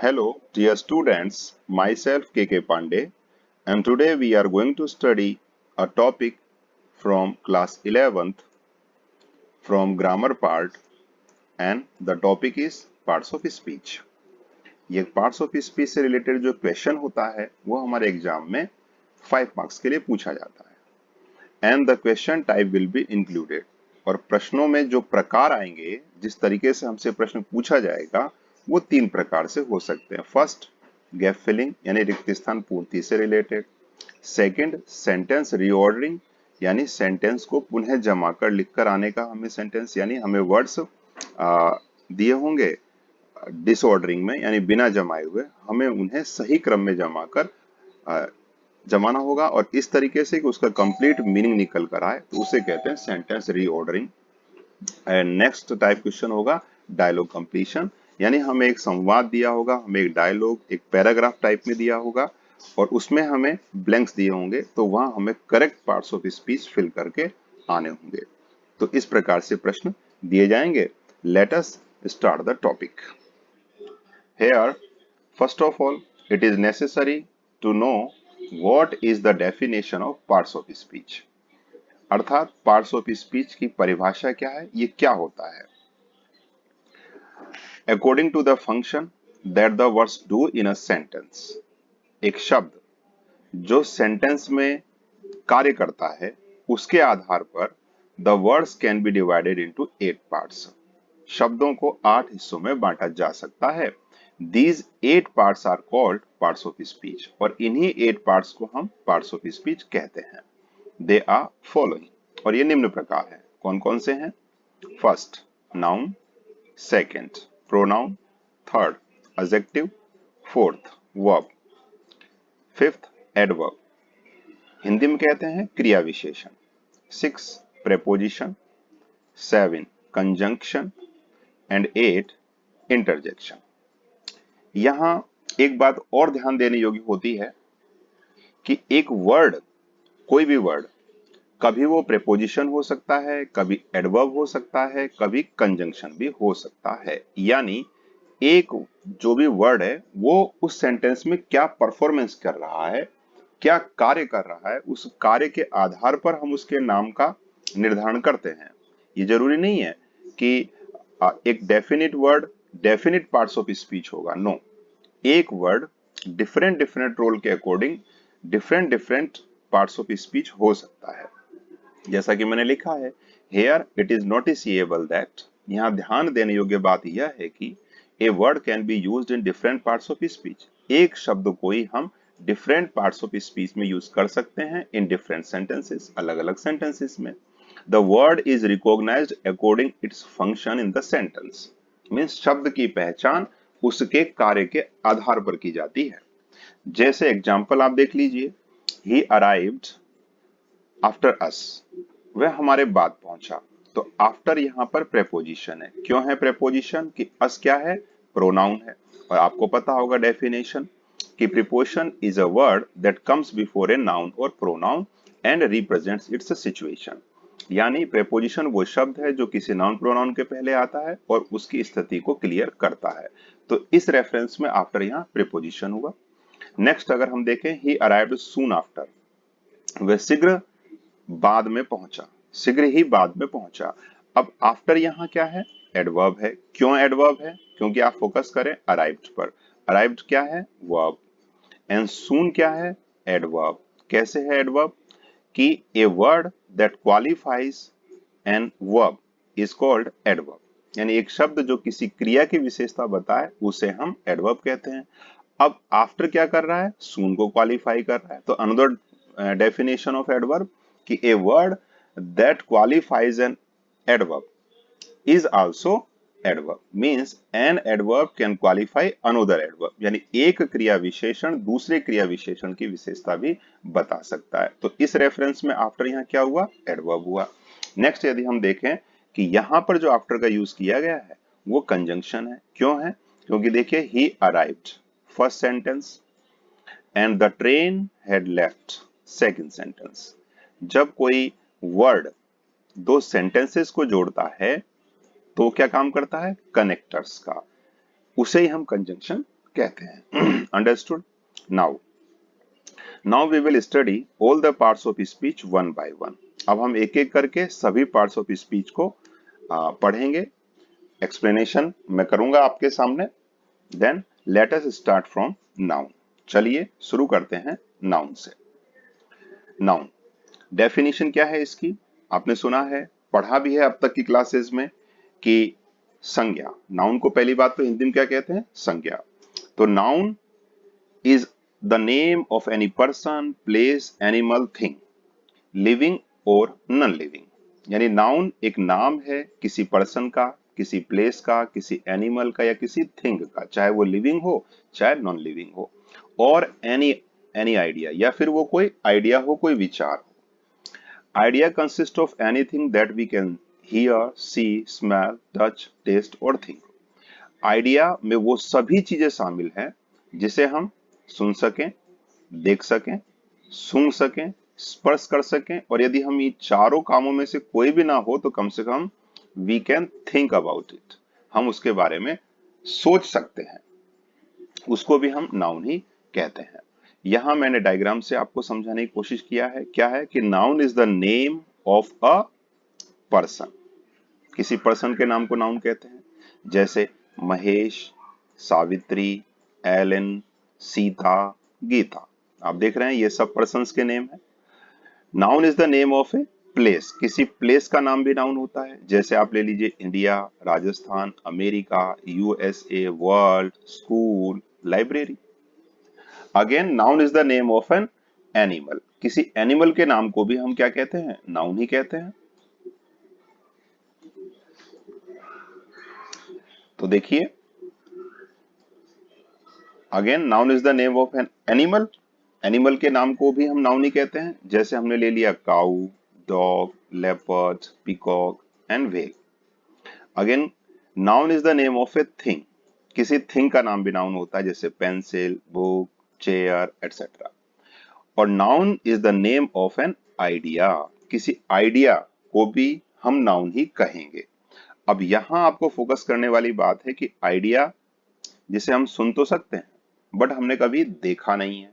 Hello, dear students. Myself KK Pandey, and today we are going to study a topic from class 11th from grammar part, and the topic is parts of speech. ये parts of speech से related जो question होता है वो हमारे exam में 5 marks के लिए पूछा जाता है and the question type will be included. और प्रश्नों में जो प्रकार आएंगे, जिस तरीके से हमसे प्रश्न पूछा जाएगा, वो 3 प्रकार से हो सकते हैं। फर्स्ट, गैप फिलिंग यानी रिक्त स्थान पूर्ति से रिलेटेड। सेकंड, सेंटेंस रीऑर्डरिंग यानी सेंटेंस को पुनः जमा कर लिखकर आने का हमें सेंटेंस यानी हमें वर्ड्स दिए होंगे डिसऑर्डरिंग में यानी बिना जमाए हुए, हमें उन्हें सही क्रम में जमाना होगा और इस तरीके से कि उसका कंप्लीट मीनिंग निकल कर आए, तो उसे कहते हैं sentence reordering. And next type question होगा डायलॉग कंप्लीशन यानी हमें एक संवाद दिया होगा, हमें एक डायलॉग एक पैराग्राफ टाइप में दिया होगा और उसमें हमें ब्लैंक्स दिए होंगे, तो वहां हमें correct parts of speech fill करके आने होंगे। तो इस प्रकार से प्रश्न दिए जाएंगे। Late us start the topic. Here, first of all, it is necessary to know what is the definition of parts of speech। अर्थात parts of speech की परिभाषा क्या है, ये क्या होता है। According to the function that the words do in a sentence, एक शब्द जो सेंटेंस में कार्य करता है उसके आधार पर the words can be divided into 8 parts। शब्दों को 8 हिस्सों में बांटा जा सकता है। These 8 parts are called parts of speech और इन्हीं 8 parts को हम parts of speech कहते हैं। They are following और ये निम्न प्रकार है। कौन कौन से हैं? First, noun. Second, pronoun. Third, adjective. Fourth, verb. Fifth, adverb, Hindi में कहते हैं क्रिया विशेषण। 6, प्रेपोजिशन। 7, conjunction and 8, interjection. यहां एक बात और ध्यान देने योग्य होती है कि एक वर्ड, कोई भी वर्ड, कभी वो प्रेपोजिशन हो सकता है, कभी एडवर्ब हो सकता है, कभी कंजंक्शन भी हो सकता है। यानी एक जो भी वर्ड है वो उस सेंटेंस में क्या परफॉर्मेंस कर रहा है, क्या कार्य कर रहा है, उस कार्य के आधार पर हम उसके नाम का निर्धारण करते हैं। ये जरूरी नहीं है कि एक definite word definite parts of speech होगा। नो, एक वर्ड डिफरेंट डिफरेंट रोल के according different different parts of speech हो सकता है। जैसा कि मैंने लिखा है, हेयर इट इज नोटिसिएबल दैट, यहाँ ध्यान देने योग्य बात यह है कि a word can be used in different parts of speech. एक शब्द को ही हम डिफरेंट पार्ट्स ऑफ स्पीच में यूज कर सकते हैं इन डिफरेंट सेंटेंसेस, अलग अलग सेंटेंसेस में। The word is recognized according its function in the sentence, means शब्द की पहचान उसके कार्य के आधार पर की जाती है। जैसे एग्जाम्पल आप देख लीजिए, ही अराइव्ड आफ्टर अस, वह हमारे बाद पहुंचा। तो आफ्टर यहां पर प्रेपोजिशन है। क्यों है प्रेपोजिशन? कि अस क्या है? प्रोनाउन है। और आपको पता होगा डेफिनेशन कि preposition is a word that comes before a noun और pronoun and represents its situation. यानी प्रेपोजिशन वो शब्द है जो किसी नाउन प्रोनाउन के पहले आता है और उसकी स्थिति को क्लियर करता है। तो इस रेफरेंस में आफ्टर यहाँ प्रेपोजिशन हुआ। नेक्स्ट अगर हम देखें, ही अराइव्ड सून आफ्टर, वह शीघ्र बाद में पहुंचा, शीघ्र ही बाद में पहुंचा। अब आफ्टर यहां क्या है? एडवर्ब है। क्यों एडवर्ब है? क्योंकि आप फोकस करें अराइव्ड पर। अराइव्ड क्या है? वर्ब। एंड सून क्या है? एडवर्ब। कैसे है एडवर्ब? कि a word that qualifies an verb is called adverb. यानी एक शब्द जो किसी क्रिया की विशेषता बताए उसे हम एडवर्ब कहते हैं। अब आफ्टर क्या कर रहा है? सून को क्वालिफाई कर रहा है। तो अनदर डेफिनेशन ऑफ एडवर्ब कि a word that qualifies an adverb is also adverb, means an adverb can qualify another adverb. यानी एक क्रिया विशेषण दूसरे क्रिया विशेषण की विशेषता भी बता सकता है। तो इस रेफरेंस में आफ्टर यहां क्या हुआ? एडवर्ब हुआ। नेक्स्ट यदि हम देखें कि यहां पर जो आफ्टर का यूज किया गया है वो कंजंक्शन है। क्यों है? क्योंकि देखिए, ही arrived first sentence and the train had left second sentence. जब कोई वर्ड दो सेंटेंसेस को जोड़ता है तो क्या काम करता है? कनेक्टर्स का, उसे ही हम कंजंक्शन कहते हैं। Understood? Now we will study all the parts of speech one by one. अब हम एक एक करके सभी पार्ट्स ऑफ स्पीच को पढ़ेंगे। एक्सप्लेनेशन मैं करूंगा आपके सामने। Then let us start from noun. चलिए शुरू करते हैं नाउन से। नाउन डेफिनेशन क्या है इसकी? आपने सुना है, पढ़ा भी है अब तक की क्लासेस में कि संज्ञा। नाउन को पहली बात तो हिंदी में क्या कहते हैं? संज्ञा। तो noun is the name of any person, place, animal, thing, living और नॉन लिविंग। यानी नाउन एक नाम है किसी पर्सन का, किसी प्लेस का, किसी एनिमल का या किसी थिंग का, चाहे वो लिविंग हो चाहे नॉन लिविंग हो, और एनी आइडिया, या फिर वो कोई आइडिया हो, कोई विचार हो। Idea consist of anything that we can hear, see, smell, touch, taste और थिंक। आइडिया में वो सभी चीजें शामिल हैं जिसे हम सुन सकें, देख सकें, सूंघ सकें, स्पर्श कर सकें, और यदि हम ये चारों कामों में से कोई भी ना हो तो कम से कम we can think about it, हम उसके बारे में सोच सकते हैं, उसको भी हम नाउन ही कहते हैं। यहां मैंने डायग्राम से आपको समझाने की कोशिश किया है। क्या है कि noun is the name of a person. किसी पर्सन के नाम को नाउन कहते हैं, जैसे महेश, सावित्री, एलन, सीता, गीता। आप देख रहे हैं ये सब पर्सन्स के नेम है। Noun is the name of a place. किसी प्लेस का नाम भी नाउन होता है, जैसे आप ले लीजिए India, Rajasthan, America, USA, world, school, library. Again noun is the name of an animal. किसी एनिमल के नाम को भी हम क्या कहते हैं? नाउन ही कहते हैं। तो देखिए, again noun is the name of an animal. Animal के नाम को भी हम नाउन ही कहते हैं, जैसे हमने ले लिया cow, dog, leopard, peacock and whale. Again noun is the name of a thing. किसी थिंग का नाम भी नाउन होता है, जैसे पेंसिल, बुक, चेयर एटसेट्रा। और noun is the name of an idea. किसी आइडिया को भी हम नाउन ही कहेंगे। अब यहां आपको फोकस करने वाली बात है कि आइडिया जिसे हम सुन तो सकते हैं, बट हमने कभी देखा नहीं है,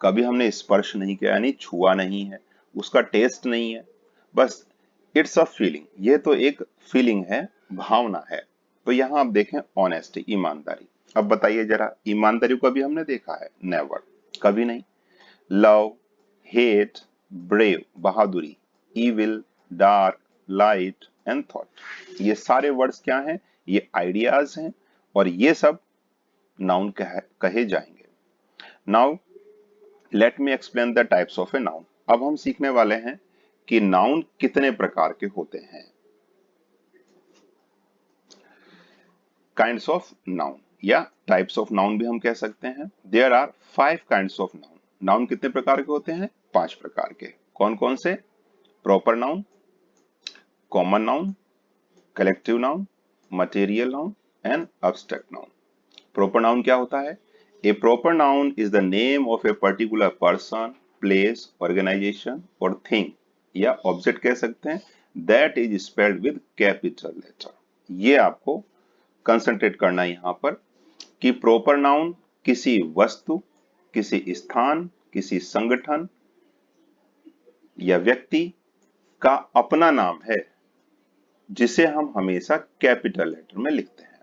कभी हमने स्पर्श नहीं किया, यानी छुआ नहीं है, उसका टेस्ट नहीं है, बस इट्स अ फीलिंग। ये तो एक फीलिंग है, भावना है। तो यहां आप देखें ऑनेस्टी, ईमानदारी। अब बताइए जरा, ईमानदारी को कभी हमने देखा है? नेवर, कभी नहीं। लव, हेट, ब्रेव, बहादुरी, evil, dark, light and thought, ये सारे वर्ड्स क्या हैं? ये आइडियाज हैं, और ये सब नाउन कहे जाएंगे। Now let me explain the types of a noun. अब हम सीखने वाले हैं कि नाउन कितने प्रकार के होते हैं। काइंड्स ऑफ नाउन या टाइप्स ऑफ नाउन भी हम कह सकते हैं। There are 5 kinds of noun. Noun कितने प्रकार के होते हैं? 5 प्रकार के। कौन कौन से? Proper noun, common noun, collective noun, material noun and abstract noun. Proper noun क्या होता है? A proper noun is the name of a particular person, place, organisation और थिंग या ऑब्जेक्ट कह सकते हैं, that is spelled with capital letter. ये आपको कंसंट्रेट करना है यहां पर कि प्रॉपर नाउन किसी वस्तु, किसी स्थान, किसी संगठन या व्यक्ति का अपना नाम है, जिसे हम हमेशा कैपिटल लेटर में लिखते हैं।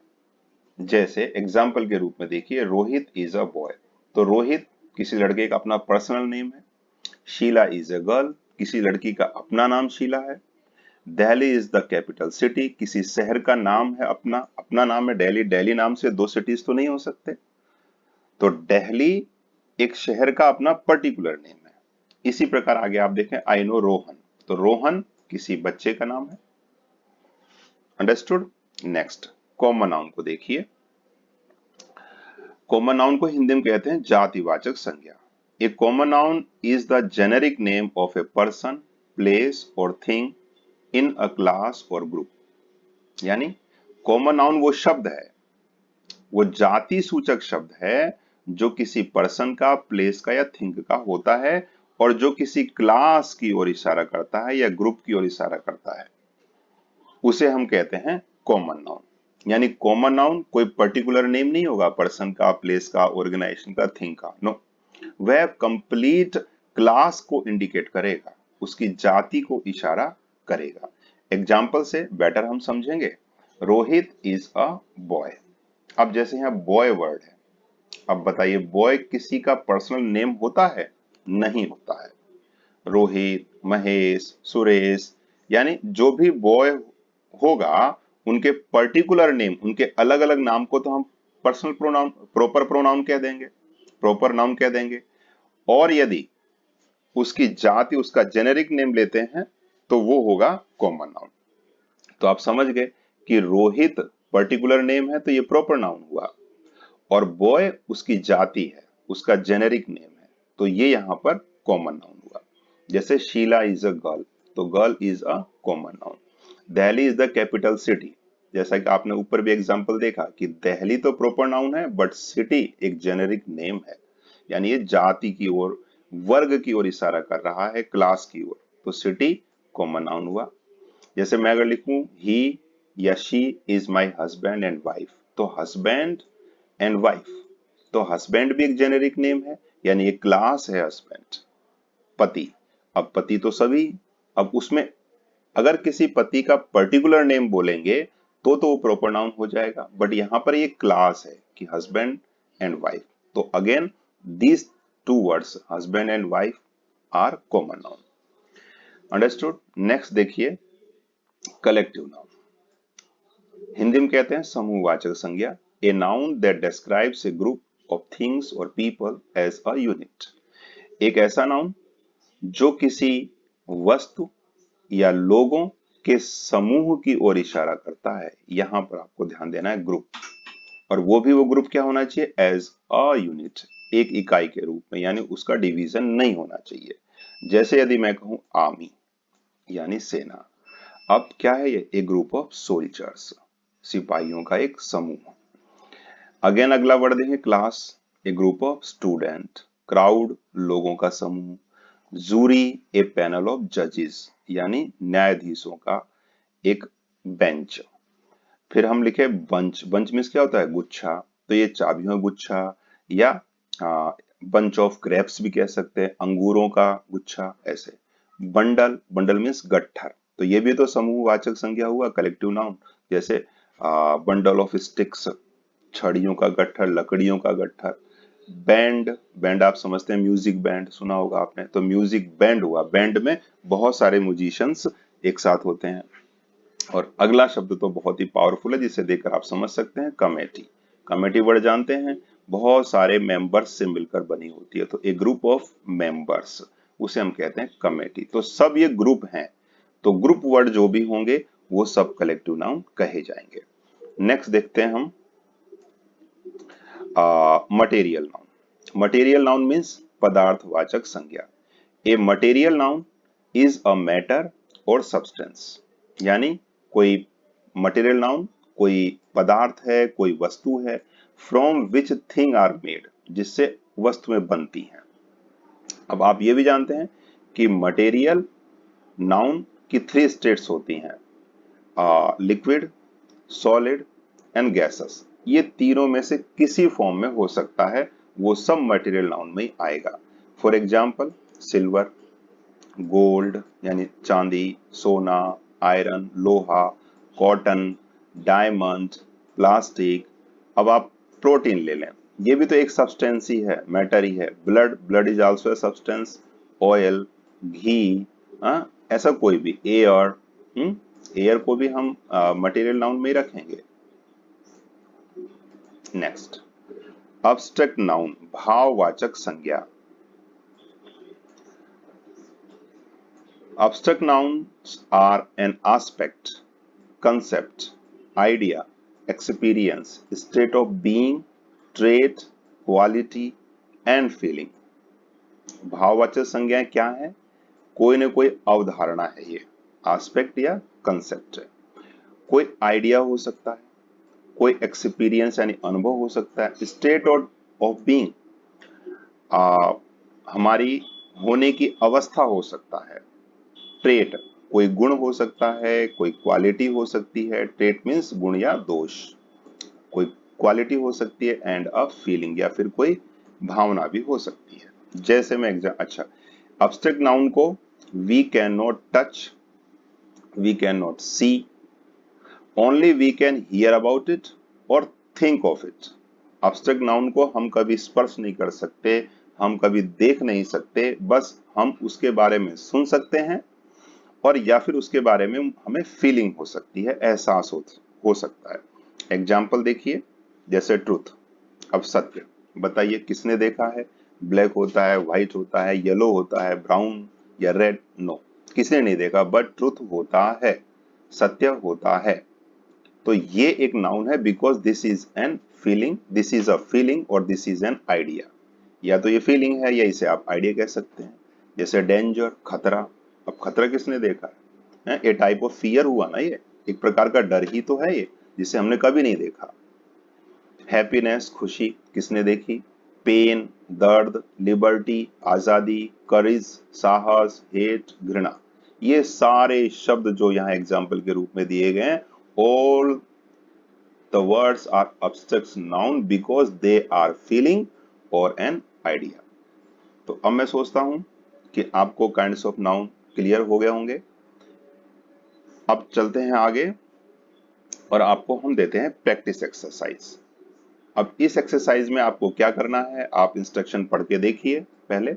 जैसे एग्जाम्पल के रूप में देखिए, रोहित इज अ बॉय। तो रोहित किसी लड़के का अपना पर्सनल नेम है। शीला इज अ गर्ल, किसी लड़की का अपना नाम शीला है। Delhi is the capital city, किसी शहर का नाम है, अपना नाम है दिल्ली। दिल्ली नाम से 2 सिटीज तो नहीं हो सकते, तो दिल्ली एक शहर का अपना पर्टिकुलर नेम है। इसी प्रकार आगे आप देखें, आई नो रोहन, तो रोहन किसी बच्चे का नाम है। अंडरस्टूड? नेक्स्ट कॉमन नाउन को देखिए। कॉमन नाउन को हिंदी में कहते हैं जातिवाचक संज्ञा। A common noun is the generic name of a person, place और थिंग इन अ क्लास और ग्रुप। यानी कॉमन नाउन वो शब्द है, वो जाति सूचक शब्द है जो किसी पर्सन का, प्लेस का या थिंग का होता है, और जो किसी क्लास की ओर इशारा करता है या ग्रुप की ओर इशारा करता है, उसे हम कहते हैं कॉमन नाउन। यानी कॉमन नाउन कोई पर्टिकुलर नेम नहीं होगा, पर्सन का, प्लेस का, ऑर्गेनाइजेशन का, थिंग का, नो। वह कंप्लीट क्लास को इंडिकेट करेगा, उसकी जाति को इशारा करेगा। एग्जाम्पल से बेटर हम समझेंगे। Rohit is a boy. अब जैसे यहाँ बॉय वर्ड है, अब बताइए बॉय किसी का पर्सनल नेम होता है? नहीं होता है। रोहित, महेश, सुरेश, यानी जो भी बॉय होगा उनके पर्टिकुलर नेम, उनके अलग अलग नाम को तो हम पर्सनल प्रोनाउन, प्रॉपर प्रोनाउन कह देंगे, प्रॉपर नाउन कह देंगे। और यदि उसकी जाति, उसका जेनेरिक नेम लेते हैं तो वो होगा कॉमन नाउन। तो आप समझ गए कि रोहित पर्टिकुलर नेम है तो ये प्रॉपर नाउन हुआ, और बॉय उसकी जाति है, उसका जेनेरिक नेम है, तो ये यहां पर कॉमन नाउन हुआ। जैसे शीला इज अ गर्ल, तो girl is a common noun. Delhi is the capital city, जैसा कि आपने ऊपर भी एग्जांपल देखा कि दिल्ली तो प्रॉपर नाउन है बट सिटी एक जेनेरिक नेम है, यानी ये जाति की ओर, वर्ग की ओर इशारा कर रहा है, क्लास की ओर, तो सिटी कॉमन नाउन हुआ। जैसे मैं अगर लिखूं ही या she is my husband and wife, तो हस्बैंड एंड वाइफ, तो हस्बैंड भी एक जेनेरिक नेम है, यानी एक क्लास है हस्बैंड। पति, अब पति तो सभी, अब उसमें अगर किसी पति का पर्टिकुलर नेम बोलेंगे तो वो प्रॉपर नाउन हो जाएगा, बट यहां पर ये क्लास है कि हस्बैंड एंड वाइफ, तो again these two words husband and wife are common noun. Understood. Next देखिए कलेक्टिव नाउन, हिंदी में कहते हैं समूहवाचक संज्ञा। A noun that describes a group of things और पीपल एज अ यूनिट। एक ऐसा नाउन जो किसी वस्तु या लोगों के समूह की ओर इशारा करता है। यहां पर आपको ध्यान देना है ग्रुप, और वो ग्रुप क्या होना चाहिए? एज अ यूनिट, एक इकाई के रूप में, यानी उसका डिवीजन नहीं होना चाहिए। जैसे यदि मैं कहूं आर्मी यानी सेना, अब क्या है ये? एक ग्रुप ऑफ सोल्जर्स, सिपाहियों का एक समूह। अगेन अगला वर्ड देखें class, A group of student, crowd लोगों का समूह। जूरी ए पैनल ऑफ जजेस, यानी न्यायाधीशों का एक बेंच। फिर हम लिखे बंच, बंच मीन्स क्या होता है? गुच्छा, तो ये चाबियों का गुच्छा, या बंच ऑफ ग्रेप्स भी कह सकते हैं, अंगूरों का गुच्छा ऐसे। बंडल, बंडल मीन्स गट्ठर, तो ये भी तो समूहवाचक संज्ञा हुआ, कलेक्टिव नाउन। जैसे बंडल ऑफ स्टिक्स, छड़ियों का गट्ठर, लकड़ियों का गट्ठर। बैंड, बैंड आप समझते हैं म्यूजिक बैंड, सुना होगा आपने, तो म्यूजिक बैंड हुआ, बैंड में बहुत सारे म्यूजिशियंस एक साथ होते हैं। और अगला शब्द तो बहुत ही पावरफुल है, जिसे देखकर आप समझ सकते हैं, कमेटी। कमेटी वर्ड जानते हैं, बहुत सारे मेंबर्स से मिलकर बनी होती है, तो ए ग्रुप ऑफ मेंबर्स, उसे हम कहते हैं कमेटी। तो सब ये ग्रुप हैं, तो ग्रुप वर्ड जो भी होंगे वो सब कलेक्टिव नाउन कहे जाएंगे। नेक्स्ट देखते हैं हम material noun. Material noun means पदार्थवाचक संज्ञा। A material noun is a matter और सब्सटेंस, यानी कोई मटेरियल नाउन कोई पदार्थ है, कोई वस्तु है, from which thing are made, जिससे वस्तुएं बनती हैं। अब आप ये भी जानते हैं कि मटेरियल नाउन की 3 स्टेट्स होती हैं, लिक्विड, सॉलिड एंड गैसेस। ये तीनों में से किसी फॉर्म में हो सकता है, वो सब मटेरियल नाउन में ही आएगा। फॉर एग्जाम्पल सिल्वर, गोल्ड यानी चांदी, सोना, आयरन लोहा, कॉटन, डायमंड, प्लास्टिक। अब आप प्रोटीन ले लें, ये भी तो एक सब्सटेंस ही है, मैटर ही है। Blood, blood is also a substance. Oil, ghee, ऐसा कोई भी, एयर, एयर को भी हम मटेरियल नाउन में ही रखेंगे। नेक्स्ट अब्स्ट्रैक्ट नाउन, भाववाचक संज्ञा। Abstract nouns are an aspect, concept, idea, experience, state of being, trait, quality and feeling। भाववाचक संज्ञाएं क्या है? कोई न कोई अवधारणा है, ये आस्पेक्ट या कंसेप्ट है, कोई आइडिया हो सकता है, कोई एक्सपीरियंस यानी अनुभव हो सकता है, स्टेट ऑफ बीइंग हमारी होने की अवस्था हो सकता है, ट्रेट कोई गुण हो सकता है, कोई क्वालिटी हो सकती है, ट्रेट मीन्स गुण या दोष, कोई क्वालिटी हो सकती है एंड अ फीलिंग, या फिर कोई भावना भी हो सकती है। जैसे मैं अच्छा, अब्स्ट्रैक्ट नाउन को we can not touch, we can not see, only we can hear about it और think of it. Abstract noun को हम कभी स्पर्श नहीं कर सकते, हम कभी देख नहीं सकते, बस हम उसके बारे में सुन सकते हैं और या फिर उसके बारे में हमें फीलिंग हो सकती है, एहसास हो सकता है। एग्जाम्पल देखिए, जैसे ट्रुथ, अब सत्य, बताइए किसने देखा है? ब्लैक होता है, व्हाइट होता है, येलो होता है, ब्राउन या रेड? नो, किसने नहीं देखा, बट ट्रुथ होता है, सत्य होता है। तो ये एक नाउन है because this is an feeling, this is a feeling और दिस इज एन आइडिया। या तो ये फीलिंग है या इसे आप आइडिया कह सकते हैं। जैसे डेंजर, खतरा, अब खतरा किसने देखा है? ए टाइप ऑफ फियर हुआ ना, ये एक प्रकार का डर ही तो है ये, जिसे हमने कभी नहीं देखा। हैप्पीनेस, खुशी, किसने देखी? पेन, दर्द, लिबर्टी, आजादी, करेज, साहस, हेट, घृणा, ये सारे शब्द जो यहाँ एग्जाम्पल के रूप में दिए गए हैं, all the words are abstract noun because they are feeling or an idea। तो अब मैं सोचता हूं कि आपको काइंड्स ऑफ नाउन क्लियर हो गए होंगे। अब चलते हैं आगे और आपको हम देते हैं प्रैक्टिस एक्सरसाइज। अब इस एक्सरसाइज में आपको क्या करना है, आप इंस्ट्रक्शन पढ़ के देखिए। पहले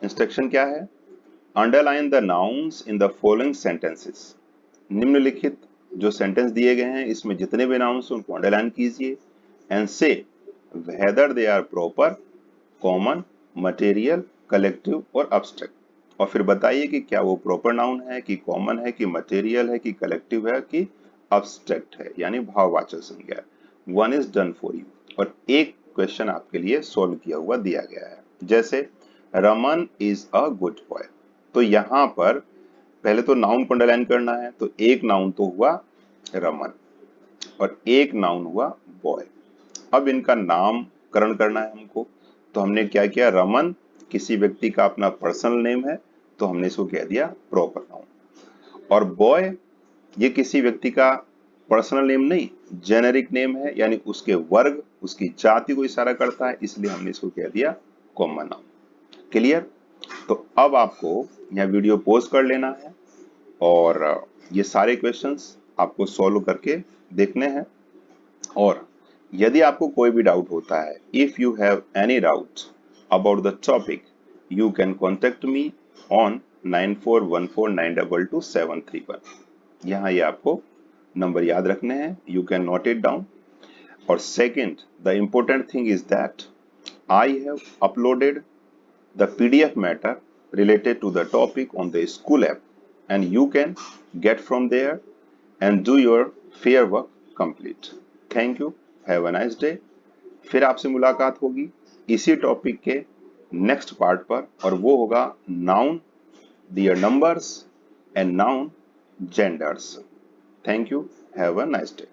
इंस्ट्रक्शन क्या है? Underline the nouns in the following sentences. निम्नलिखित जो सेंटेंस दिए गए हैं इसमें जितने भी नाउन्स उनको अंडरलाइन कीजिए and say whether they are proper, common, material, collective और अब्स्ट्रैक्ट। और फिर बताइए कि क्या वो प्रॉपर नाउन है कि कॉमन है कि मटेरियल है कि कलेक्टिव है कि अब्स्ट्रैक्ट है, यानी भाववाचक संज्ञा है। One is done for you, और एक क्वेश्चन आपके लिए सोल्व किया हुआ दिया गया है। जैसे Raman is a good boy, तो यहां पर पहले तो नाउन को अंडरलाइन करना है, तो एक नाउन तो हुआ रमन और एक नाउन हुआ बॉय। अब इनका नामकरण करना है हमको, तो हमने क्या किया, रमन किसी व्यक्ति का अपना पर्सनल नेम है तो हमने इसको कह दिया प्रॉपर नाउन, और बॉय ये किसी व्यक्ति का पर्सनल नेम नहीं, जेनेरिक नेम है, यानी उसके वर्ग, उसकी जाति को इशारा करता है, इसलिए हमने इसको कह दिया कॉमन नाउन। क्लियर? तो अब आपको यह वीडियो पॉज कर लेना है और ये सारे क्वेश्चंस आपको सॉल्व करके देखने हैं। और यदि आपको कोई भी डाउट होता है, if you have any doubt about the topic, you can contact me on 9414922731। यहाँ ये आपको नंबर याद रखने हैं, you can note it down. और second, the important thing is that I have uploaded the PDF matter related to the topic on the school app, and you can get from there and do your fair work complete। Thank you, have a nice day। फिर आपसे मुलाकात होगी इसी topic के next part पर, और वो होगा noun their numbers and noun genders. Thank you, have a nice day.